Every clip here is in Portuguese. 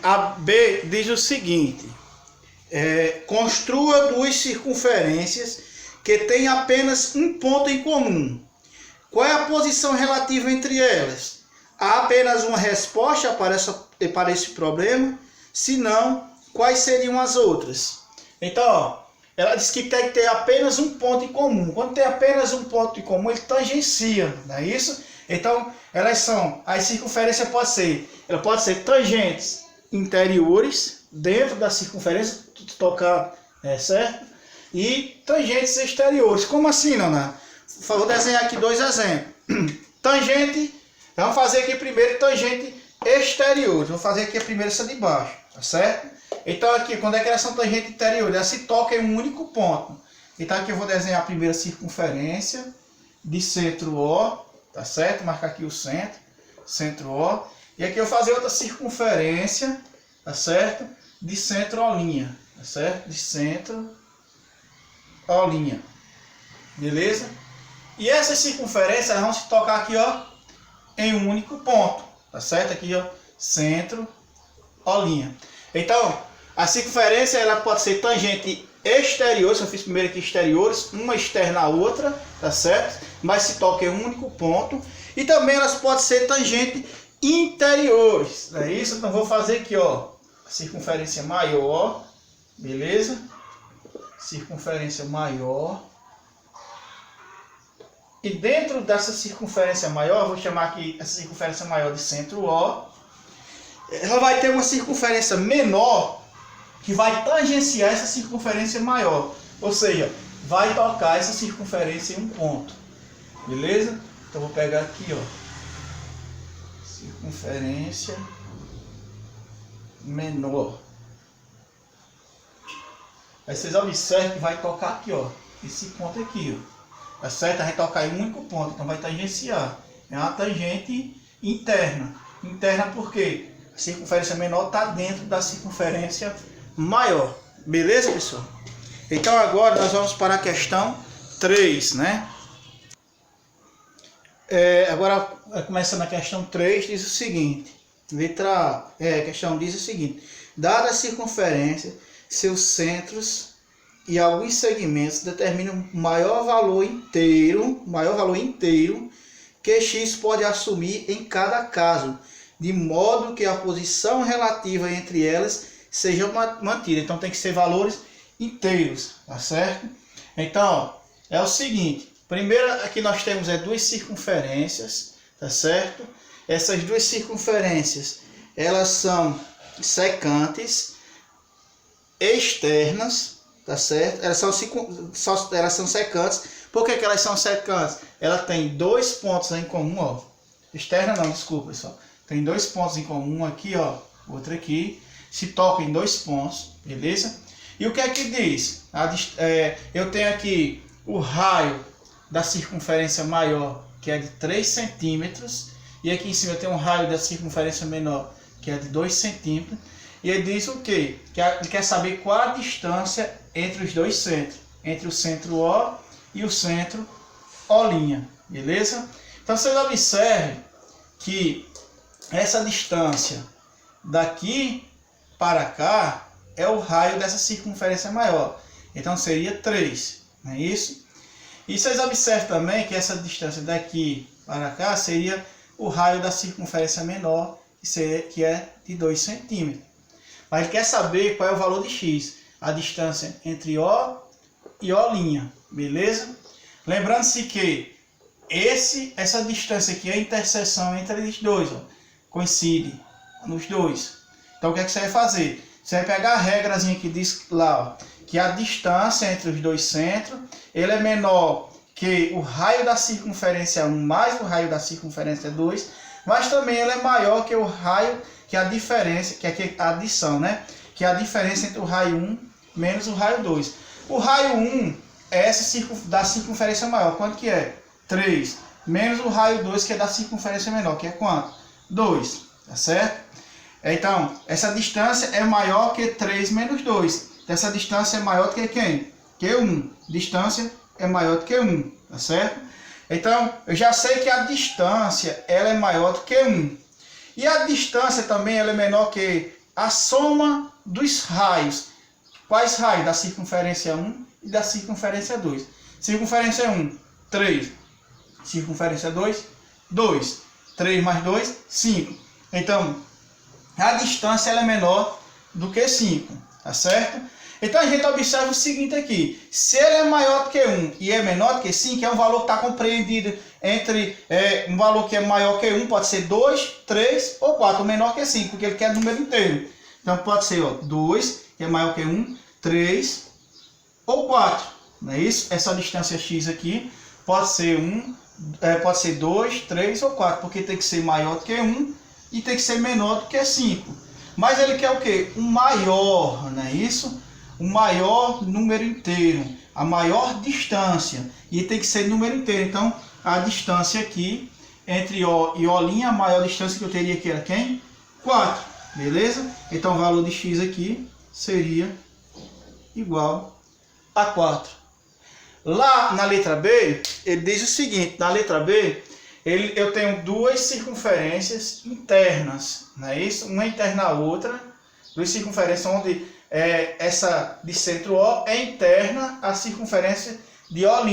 A B diz o seguinte: construa duas circunferências que têm apenas um ponto em comum. Qual é a posição relativa entre elas? Há apenas uma resposta para esse problema? Se não, quais seriam as outras? Então, ó, ela diz que tem que ter apenas um ponto em comum. Quando tem apenas um ponto em comum, ele tangencia, não é isso? Então, as circunferências pode ser tangentes interiores dentro da circunferência, tocar, certo? E tangentes exteriores. Como assim, Nona? Vou desenhar aqui dois exemplos. Tangente, vamos fazer aqui primeiro tangente exterior. Vou fazer aqui a primeira, essa de baixo, tá certo? Então aqui, quando é que elas são tangente interior? Elas se tocam em um único ponto. Então aqui eu vou desenhar a primeira circunferência de centro O, tá certo? Marcar aqui o centro O. E aqui eu vou fazer outra circunferência, tá certo? De centro O', tá certo? De centro O'. Beleza? E essas circunferências vão se tocar aqui, ó, em um único ponto, tá certo? Aqui, ó, centro O'. Então, a circunferência ela pode ser tangente exterior, se eu fiz primeiro aqui exteriores, uma externa à outra, tá certo? Mas se toca em um único ponto. E também elas podem ser tangente interiores, não é isso? Então vou fazer aqui, ó, a circunferência maior, beleza? Circunferência maior. E dentro dessa circunferência maior, vou chamar aqui essa circunferência maior de centro O. Ela vai ter uma circunferência menor que vai tangenciar essa circunferência maior. Ou seja, vai tocar essa circunferência em um ponto. Beleza? Então vou pegar aqui, ó. Circunferência menor. Aí vocês observam que vai tocar aqui, ó. Esse ponto aqui, ó. Tá certo? Vai tocar em um único ponto. Então vai tangenciar. É uma tangente interna. Interna por quê? A circunferência menor está dentro da circunferência maior. Beleza, pessoal? Então agora nós vamos para a questão 3, né? Agora, começando a questão 3, diz o seguinte. Letra A. A questão diz o seguinte. Dada a circunferência, seus centros e alguns segmentos determinam maior valor inteiro que x pode assumir em cada caso, de modo que a posição relativa entre elas seja mantida. Então tem que ser valores inteiros, tá certo? Então, ó, é o seguinte. Primeiro aqui nós temos duas circunferências, tá certo? Essas duas circunferências, elas são secantes externas, tá certo? Elas são secantes. Por que elas são secantes? Ela tem dois pontos em comum, ó. Externa não, desculpa, pessoal. Tem dois pontos em comum aqui, ó. Outro aqui. Se toca em dois pontos, beleza? E o que é que diz? Eu tenho aqui o raio da circunferência maior, que é de 3 centímetros. E aqui em cima eu tenho um raio da circunferência menor, que é de 2 centímetros. E ele diz o quê? Que ele quer saber qual a distância entre os dois centros. Entre o centro O e o centro O'. Beleza? Então vocês observem que essa distância daqui para cá é o raio dessa circunferência maior. Então seria 3, não é isso? E vocês observam também que essa distância daqui para cá seria o raio da circunferência menor, que é de 2 centímetros. Mas ele quer saber qual é o valor de x, a distância entre O e O', beleza? Lembrando-se que essa distância aqui é a interseção entre eles dois, ó, coincide nos dois. Então o que é que você vai fazer? Você vai pegar a regrazinha que diz lá, ó, que a distância entre os dois centros, ele é menor que o raio da circunferência 1 mais o raio da circunferência 2, mas também ele é maior que o raio, que a diferença, que é a adição, né? Que é a diferença entre o raio 1 menos o raio 2. O raio 1 é essa da circunferência maior, quanto que é? 3, menos o raio 2, que é da circunferência menor, que é quanto? 2, tá certo? Então, essa distância é maior que 3 menos 2. Essa distância é maior do que quem? Que 1. Distância é maior do que 1, tá certo? Então, eu já sei que a distância ela é maior do que 1. E a distância também ela é menor que a soma dos raios. Quais raios? Da circunferência 1 e da circunferência 2. Circunferência 1, 3. Circunferência 2, 2. 3 mais 2, 5. Então, a distância ela é menor do que 5, tá certo? Então a gente observa o seguinte aqui, se ele é maior do que 1 e é menor do que 5, é um valor que está compreendido entre um valor que é maior que 1, pode ser 2, 3 ou 4, menor que 5, porque ele quer número inteiro. Então pode ser 2, que é maior que 1, 3 ou 4, não é isso? Essa distância x aqui pode ser 2, 3 ou 4, porque tem que ser maior do que 1 e tem que ser menor do que 5. Mas ele quer o quê? Um maior, não é isso? O maior número inteiro, a maior distância, e tem que ser número inteiro. Então, a distância aqui, entre O e O', a maior distância que eu teria aqui era quem? 4, beleza? Então, o valor de x aqui seria igual a 4. Lá na letra B, ele diz o seguinte, na letra B, eu tenho duas circunferências internas, não é isso? Uma interna à outra, duas circunferências onde essa de centro O é interna à circunferência de O',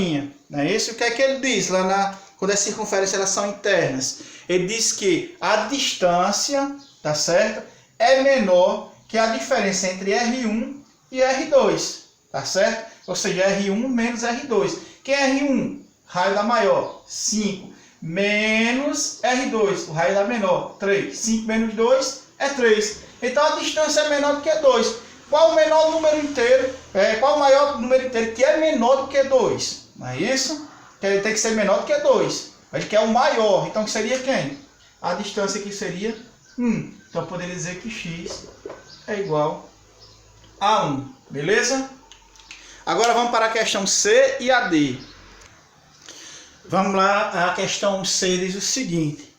não é isso? O que é que ele diz lá quando as circunferências elas são internas? Ele diz que a distância, tá certo? É menor que a diferença entre R1 e R2, tá certo? Ou seja, R1 menos R2. Que é R1? Raio da maior, 5. Menos R2, o raio da menor, 3. 5 menos 2 é 3. Então a distância é menor do que 2. Qual o menor número inteiro? Qual o maior número inteiro que é menor do que 2? Não é isso? Que ele tem que ser menor do que 2. Ele quer o maior. Então seria quem? A distância aqui seria 1. Então eu poderia dizer que x é igual a 1. Beleza? Agora vamos para a questão C e a D. Vamos lá, a questão C diz o seguinte.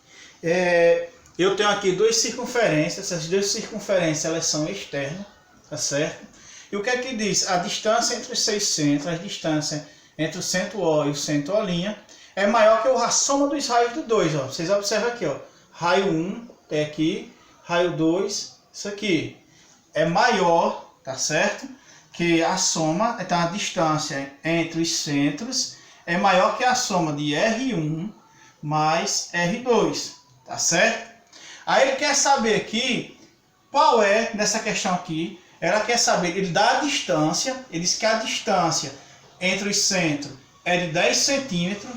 Eu tenho aqui duas circunferências. Essas duas circunferências elas são externas. Tá certo? E o que é que diz? A distância entre os seus centros, a distância entre o centro O e o centro O' é maior que a soma dos raios do 2. Ó. Vocês observam aqui, ó. Raio 1 é aqui, raio 2, isso aqui. É maior, tá certo? Que a soma, então a distância entre os centros é maior que a soma de R1 mais R2, tá certo? Aí ele quer saber aqui, qual é, nessa questão aqui, ela quer saber, ele dá a distância, ele diz que a distância entre os centros é de 10 centímetros,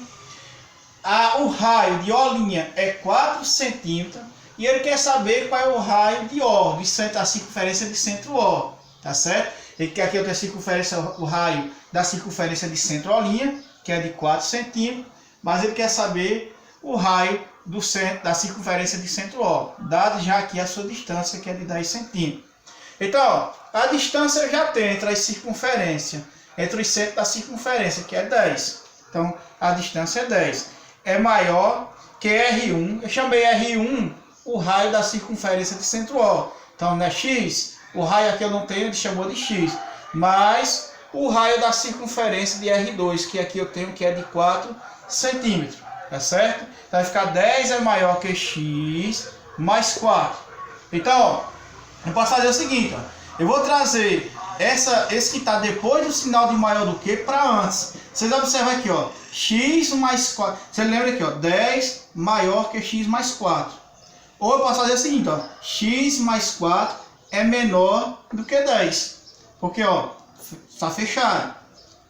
o raio de O' é 4 centímetros, e ele quer saber qual é o raio de O, a circunferência de centro O, tá certo? Ele quer aqui outra circunferência, o raio da circunferência de centro O', que é de 4 centímetros, mas ele quer saber o raio do centro, da circunferência de centro O, dado já aqui a sua distância, que é de 10 centímetros. Então, ó, a distância eu já tenho entre as circunferências, entre os centros da circunferência, que é 10. Então, a distância é 10. É maior que R1. Eu chamei R1 o raio da circunferência de centro O. Então, não é X, o raio aqui eu não tenho, ele chamou de X. Mas o raio da circunferência de R2, que aqui eu tenho, que é de 4 centímetros. Tá certo? Então, vai ficar 10 é maior que X mais 4. Então, ó, eu posso fazer o seguinte, ó. Eu vou trazer esse que está depois do sinal de maior do que para antes. Vocês observam aqui, ó, x mais 4. Você lembra aqui, ó, 10 maior que x mais 4. Ou eu posso fazer o seguinte, ó, x mais 4 é menor do que 10. Porque, ó, está fechado.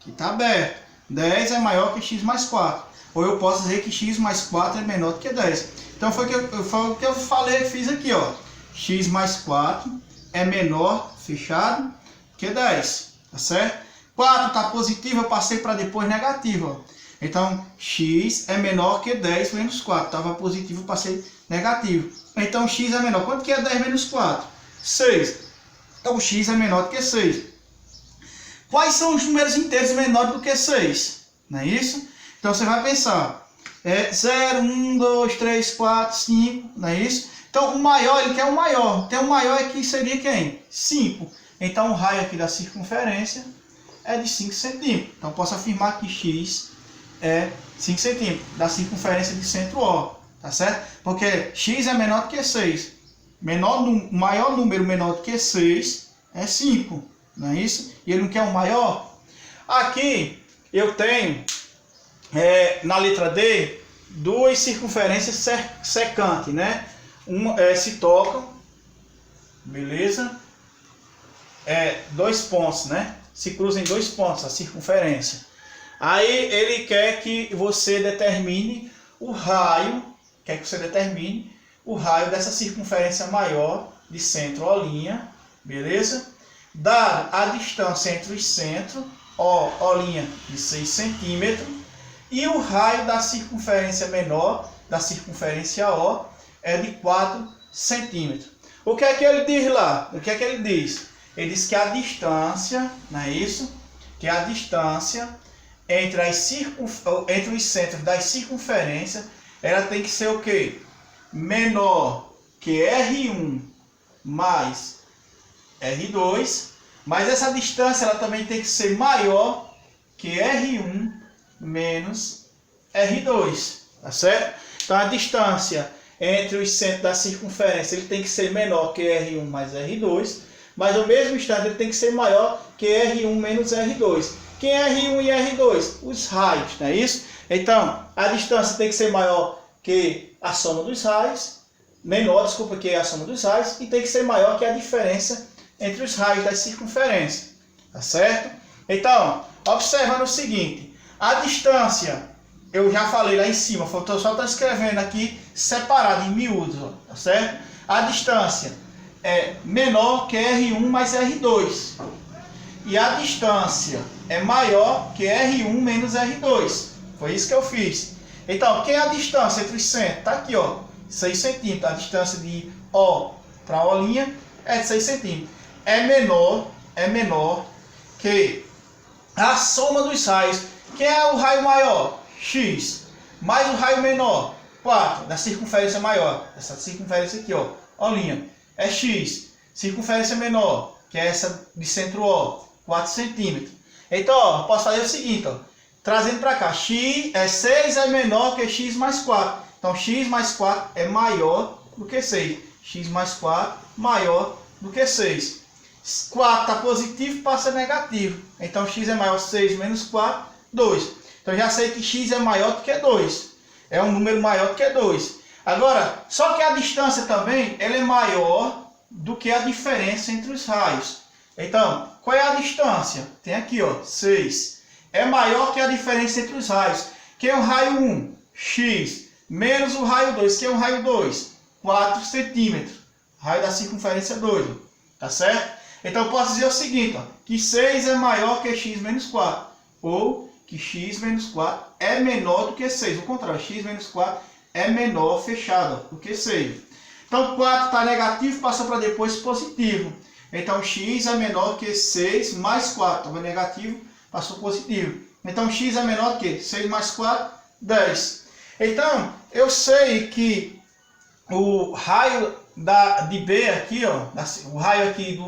Aqui está aberto. 10 é maior que x mais 4. Ou eu posso dizer que x mais 4 é menor do que 10. Então foi o que eu falei, fiz aqui, ó. X mais 4 é menor, fechado, que 10, tá certo? 4 está positivo, eu passei para depois negativo, ó. Então, x é menor que 10 menos 4. Estava positivo, passei negativo. Então, x é menor. Quanto que é 10 menos 4? 6. Então, x é menor do que 6. Quais são os números inteiros menores do que 6? Não é isso? Então, você vai pensar. 0, 1, 2, 3, 4, 5, não é isso? Então, o maior, ele quer o maior. Então, o maior aqui seria quem? 5. Então, o raio aqui da circunferência é de 5 centímetros. Então, posso afirmar que x é 5 centímetros da circunferência de centro O. Tá certo? Porque x é menor do que 6. maior número menor do que 6 é 5, não é isso? E ele não quer um maior? Aqui eu tenho, na letra D, duas circunferências secantes, né? Se tocam, beleza? Dois pontos, né? Se cruzam em dois pontos, a circunferência. Aí ele quer que você determine o raio, dessa circunferência maior de centro O', beleza? Dada a distância entre os centros, O', de 6 centímetros, e o raio da circunferência menor, da circunferência O, é de 4 centímetros. O que é que ele diz lá? O que é que ele diz? Ele diz que a distância, não é isso? Que a distância entre os centros das circunferências, ela tem que ser o quê? Menor que R1 mais R2, mas essa distância ela também tem que ser maior que R1 menos R2, tá certo? Então a distância entre os centros da circunferência ele tem que ser menor que R1 mais R2, mas ao mesmo instante ele tem que ser maior que R1 menos R2. Quem é R1 e R2? Os raios, não é isso? Então, a distância tem que ser maior que a soma dos raios, que a soma dos raios, e tem que ser maior que a diferença entre os raios das circunferências, tá certo? Então, observando o seguinte, a distância, eu já falei lá em cima, só estou escrevendo aqui separado, em miúdos, ó, tá certo? A distância é menor que R1 mais R2. E a distância é maior que R1 menos R2. Foi isso que eu fiz. Então, quem é a distância entre os centros? Está aqui, ó, 6 centímetros. A distância de O para O' é de 6 centímetros. É menor que a soma dos raios. Quem é o raio maior? X. Mais o raio menor? 4. Da circunferência maior. Essa circunferência aqui, ó, O', é X. Circunferência menor, que é essa de centro O, 4 centímetros. Então, ó, posso fazer o seguinte, ó, trazendo para cá, 6 é menor que x mais 4. Então, x mais 4 é maior do que 6. X mais 4 maior do que 6. 4 está positivo, passa negativo. Então, x é maior que 6 menos 4, 2. Então, já sei que x é maior do que 2. É um número maior do que 2. Agora, só que a distância também ela é maior do que a diferença entre os raios. Então, qual é a distância? Tem aqui, ó, 6. É maior que a diferença entre os raios. Que é o raio 1, x, menos o raio 2, que é o raio 2, 4 centímetros. Raio da circunferência 2, tá certo? Então, eu posso dizer o seguinte, ó, que 6 é maior que x menos 4. Ou que x menos 4 é menor do que 6. O contrário, x menos 4 é menor, fechado, do que 6. Então, 4 está negativo, passa para depois positivo. Então, x é menor que 6 mais 4. Estava negativo, passou positivo. Então, x é menor que 6 mais 4, 10. Então, eu sei que o raio de B aqui, ó, o raio aqui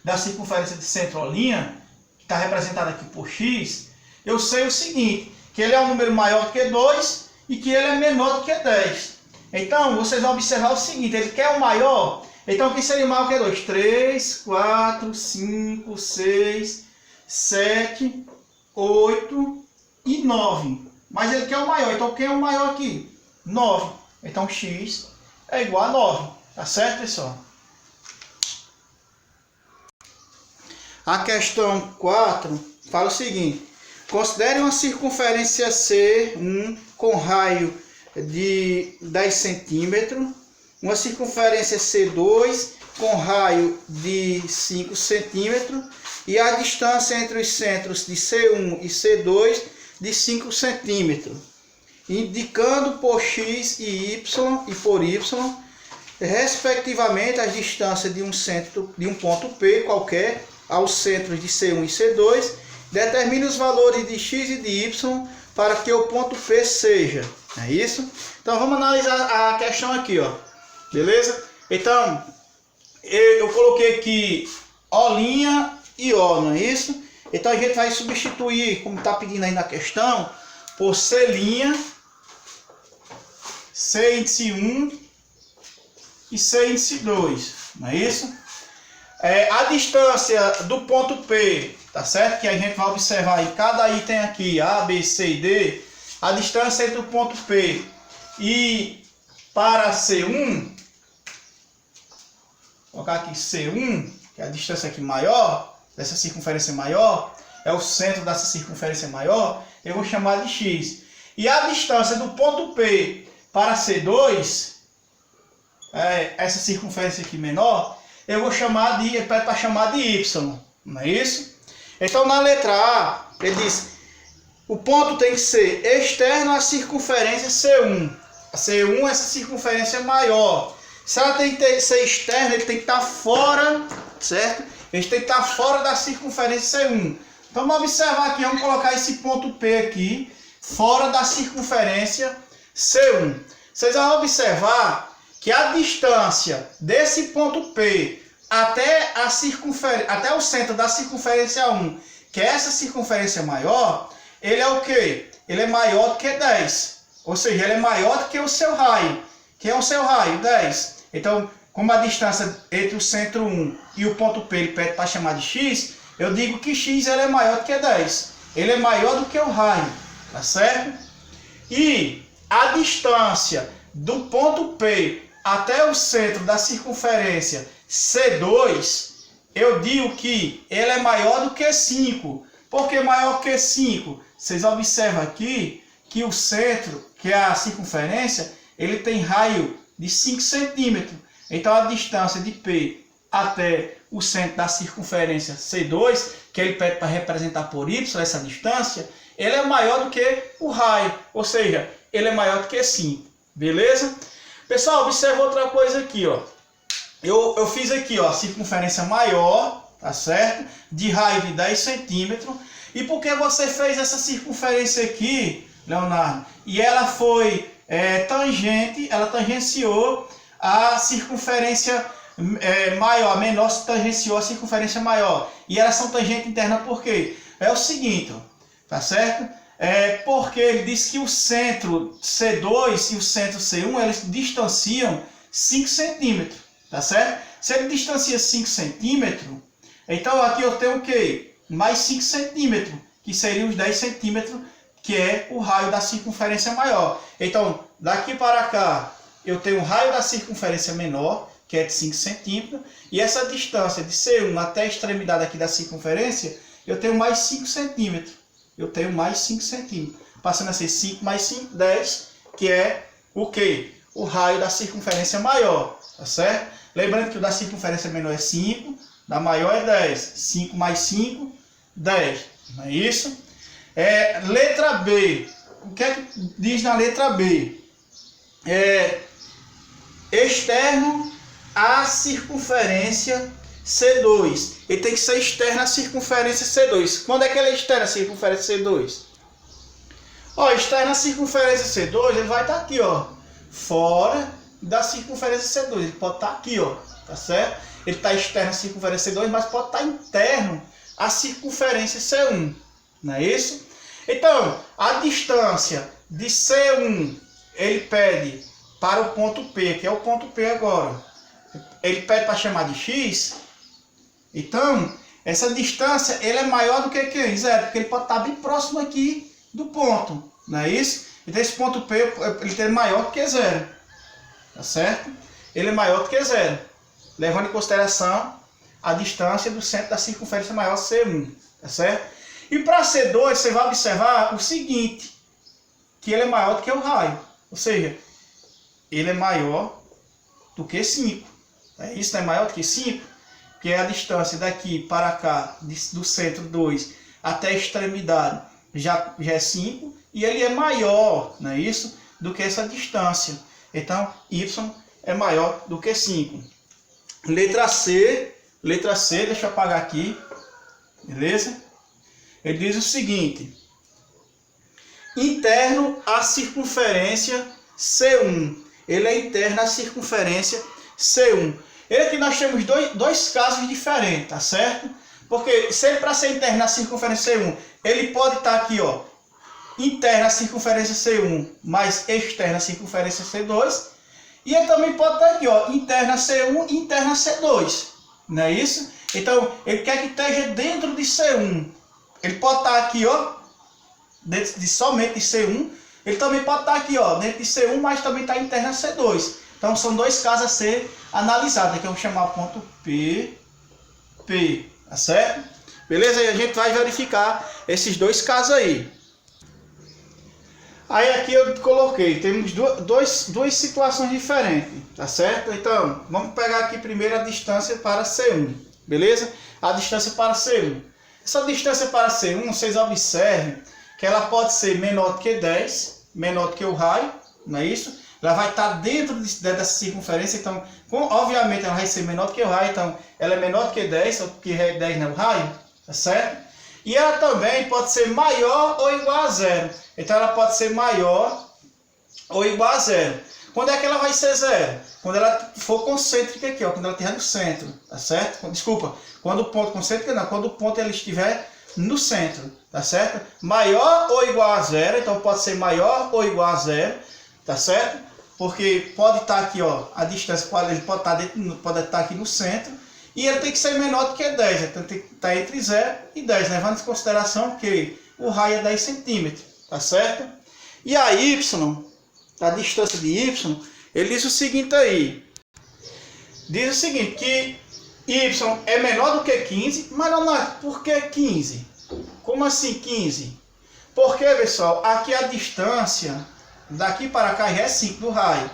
da circunferência de centro O', que está representado aqui por x, eu sei o seguinte, que ele é um número maior do que 2 e que ele é menor do que 10. Então, vocês vão observar o seguinte, ele quer o maior. Então, o que seria maior que 2? 3, 4, 5, 6, 7, 8 e 9. Mas ele quer o maior. Então, quem é o maior aqui? 9. Então, x é igual a 9. Tá certo, pessoal? A questão 4 fala o seguinte. Considere uma circunferência C1 com raio de 10 centímetros. Uma circunferência C2 com raio de 5 centímetros e a distância entre os centros de C1 e C2 de 5 centímetros, indicando por x e y e por y, respectivamente, as distâncias de um ponto P qualquer aos centros de C1 e C2. Determine os valores de x e de y para que o ponto P seja. É isso? Então vamos analisar a questão aqui, ó. Beleza? Então, eu coloquei aqui O' e O, não é isso? Então a gente vai substituir, como está pedindo aí na questão, por C', C índice 1 e C índice 2, não é isso? A distância do ponto P, tá certo? Que a gente vai observar em cada item aqui, A, B, C e D, a distância entre o ponto P e para C1, vou colocar aqui C1, que é a distância aqui maior, dessa circunferência maior, é o centro dessa circunferência maior, eu vou chamar de X. E a distância do ponto P para C2, essa circunferência aqui menor, eu vou chamar de, ele pede para chamar de Y, não é isso? Então na letra A, ele diz, o ponto tem que ser externo à circunferência C1. A C1 é essa circunferência maior. Se ela tem que ser externa, ele tem que estar fora, certo? Ele tem que estar fora da circunferência C1. Então vamos observar aqui, vamos colocar esse ponto P aqui, fora da circunferência C1. Vocês vão observar que a distância desse ponto P até o centro da circunferência 1, que é essa circunferência maior, ele é o quê? Ele é maior do que 10. Ou seja, ele é maior do que o seu raio. Que é o seu raio? 10. Então, como a distância entre o centro 1 e o ponto P ele pede para chamar de X, eu digo que X ele é maior do que 10. Ele é maior do que o raio. Tá certo? E a distância do ponto P até o centro da circunferência C2, eu digo que ele é maior do que 5. Por que maior que 5? Vocês observam aqui que o centro, que é a circunferência, ele tem raio de 5 centímetros. Então a distância de P até o centro da circunferência C2, que ele pede para representar por Y, essa distância, ele é maior do que o raio. Ou seja, ele é maior do que 5. Beleza? Pessoal, observa outra coisa aqui, ó. Eu fiz aqui, ó, circunferência maior, tá certo? De raio de 10 centímetros. E por que você fez essa circunferência aqui, Leonardo? E ela foi tangente, ela tangenciou a circunferência maior, a menor tangenciou a circunferência maior. E elas são tangente interna por quê? É o seguinte, ó, tá certo? Porque ele diz que o centro C2 e o centro C1, eles distanciam 5 centímetros, tá certo? Se ele distancia 5 centímetros, então aqui eu tenho o quê? Mais 5 centímetros, que seriam os 10 centímetros, que é o raio da circunferência maior. Então, daqui para cá, eu tenho o raio da circunferência menor, que é de 5 centímetros, e essa distância de C1 até a extremidade aqui da circunferência, eu tenho mais 5 centímetros. Eu tenho mais 5 centímetros. Passando a ser 5 mais 5, 10, que é o quê? O raio da circunferência maior, tá certo? Lembrando que o da circunferência menor é 5, da maior é 10. 5 mais 5, 10. Não é isso? Letra B. O que é que diz na letra B? Externo à circunferência C2. Ele tem que ser externo à circunferência C2. Quando é que ele é externo à circunferência C2? Ó, externo à circunferência C2, ele vai estar aqui, ó, fora da circunferência C2. Ele pode estar aqui, ó, tá certo? Ele está externo à circunferência C2, mas pode estar interno à circunferência C1. Não é isso? Então, a distância de C1, ele pede para o ponto P, que é o ponto P agora. Ele pede para chamar de X. Então, essa distância ele é maior do que quem? 0, porque ele pode estar bem próximo aqui do ponto, não é isso? Então esse ponto P ele é maior do que 0, tá certo? Ele é maior do que 0, levando em consideração a distância do centro da circunferência maior C1, tá certo? E para C2 você vai observar o seguinte, que ele é maior do que o raio, ou seja, ele é maior do que 5, é isso, não é maior do que 5? Que é a distância daqui para cá, do centro 2 até a extremidade, já é 5, e ele é maior, não é isso? Do que essa distância. Então, Y é maior do que 5. Letra C, deixa eu apagar aqui, beleza? Ele diz o seguinte, interno à circunferência C1. Ele é interno à circunferência C1. Aqui nós temos dois casos diferentes, tá certo? Porque se ele, para ser interno na circunferência C1, ele pode estar aqui, ó, interno à circunferência C1, mas externo à circunferência C2. E ele também pode estar aqui, ó, interna C1 e interna C2. Não é isso? Então, ele quer que esteja dentro de C1. Ele pode estar aqui, ó, dentro de somente C1. Ele também pode estar aqui, ó, dentro de C1, mas também está interna C2. Então, são dois casos a ser analisados. Aqui eu vou chamar o ponto P, tá certo? Beleza? E a gente vai verificar esses dois casos aí. Aí aqui eu coloquei, temos duas situações diferentes, tá certo? Então, vamos pegar aqui primeiro a distância para C1, beleza? A distância para C1. Essa distância para C1, vocês observem que ela pode ser menor do que 10, menor do que o raio, não é isso? Ela vai estar dentro dessa circunferência, então, obviamente ela vai ser menor do que o raio, então ela é menor do que 10, porque 10 não é o raio, tá certo? E ela também pode ser maior ou igual a zero. Então ela pode ser maior ou igual a zero. Quando é que ela vai ser zero? Quando ela for concêntrica aqui, ó, quando ela estiver no centro, tá certo? Desculpa, quando o ponto concêntrica não, quando o ponto ele estiver no centro, tá certo? Maior ou igual a zero, então pode ser maior ou igual a zero, tá certo? Porque pode estar aqui, ó, a distância ele pode estar aqui no centro. E ele tem que ser menor do que 10, então tem que estar entre 0 e 10, levando em consideração que o raio é 10 centímetros, tá certo? E a y, a distância de y, ele diz o seguinte aí. Diz o seguinte, que y é menor do que 15, mas não, por que 15? Como assim 15? Porque, pessoal, aqui a distância daqui para cá já é 5 do raio.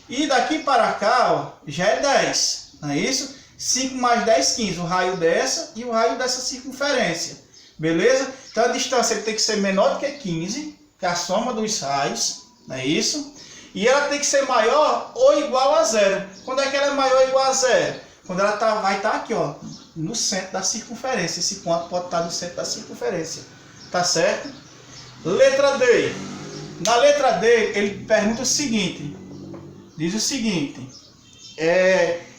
E daqui para cá, ó, já é 10, não é isso? 5 mais 10, 15, o raio dessa e o raio dessa circunferência. Beleza? Então a distância ele tem que ser menor do que 15, que é a soma dos raios, não é isso? E ela tem que ser maior ou igual a zero. Quando é que ela é maior ou igual a zero? Quando ela vai estar aqui, ó, no centro da circunferência. Esse ponto pode estar no centro da circunferência. Tá certo? Letra D. Na letra D, ele pergunta o seguinte. Diz o seguinte.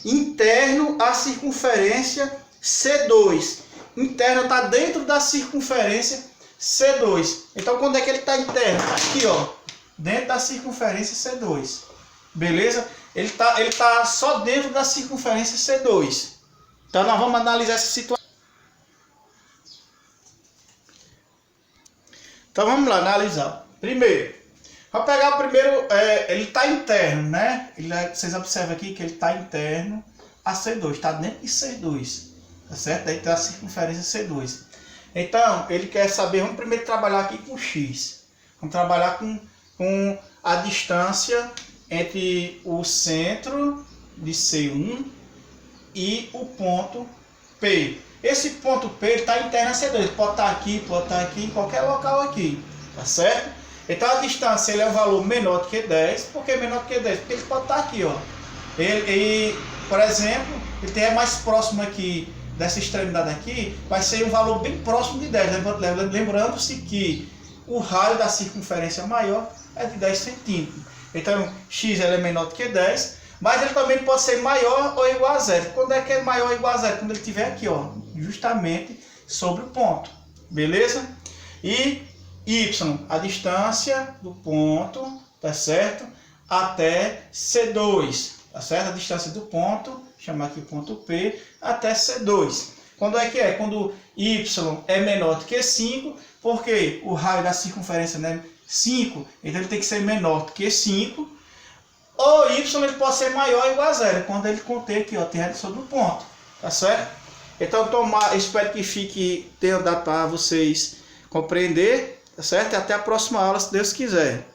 Interno à circunferência C2. Interno está dentro da circunferência C2. Então, quando é que ele está interno? Aqui, ó. Dentro da circunferência C2. Beleza? Ele tá só dentro da circunferência C2. Então, nós vamos analisar essa situação. Então, vamos lá analisar. Primeiro. Vou pegar o primeiro, ele está interno, né? Vocês observam aqui que ele está interno a C2, está dentro de C2, tá certo? Aí tem a circunferência C2. Então, ele quer saber, vamos primeiro trabalhar aqui com X. Vamos trabalhar com a distância entre o centro de C1 e o ponto P. Esse ponto P está interno a C2, pode estar aqui, em qualquer local aqui, tá certo? Então a distância ele é um valor menor do que 10. Por que menor do que 10? Porque ele pode estar aqui, ó. Por exemplo, ele tem mais próximo aqui dessa extremidade aqui, vai ser um valor bem próximo de 10. Lembrando-se que o raio da circunferência maior é de 10 centímetros. Então x ele é menor do que 10, mas ele também pode ser maior ou igual a zero. Quando é que é maior ou igual a zero? Quando ele estiver aqui, ó, justamente sobre o ponto. Beleza? E y, a distância do ponto, tá certo? Até C2, tá certo? A distância do ponto, chamar aqui o ponto P, até C2. Quando é que é? Quando y é menor do que 5, porque o raio da circunferência é 5, então ele tem que ser menor do que 5. Ou y ele pode ser maior ou igual a zero, quando ele conter aqui, ó, terra sobre o ponto, tá certo? Então, espero que tenha dado para vocês compreender. Tá certo? E até a próxima aula, se Deus quiser.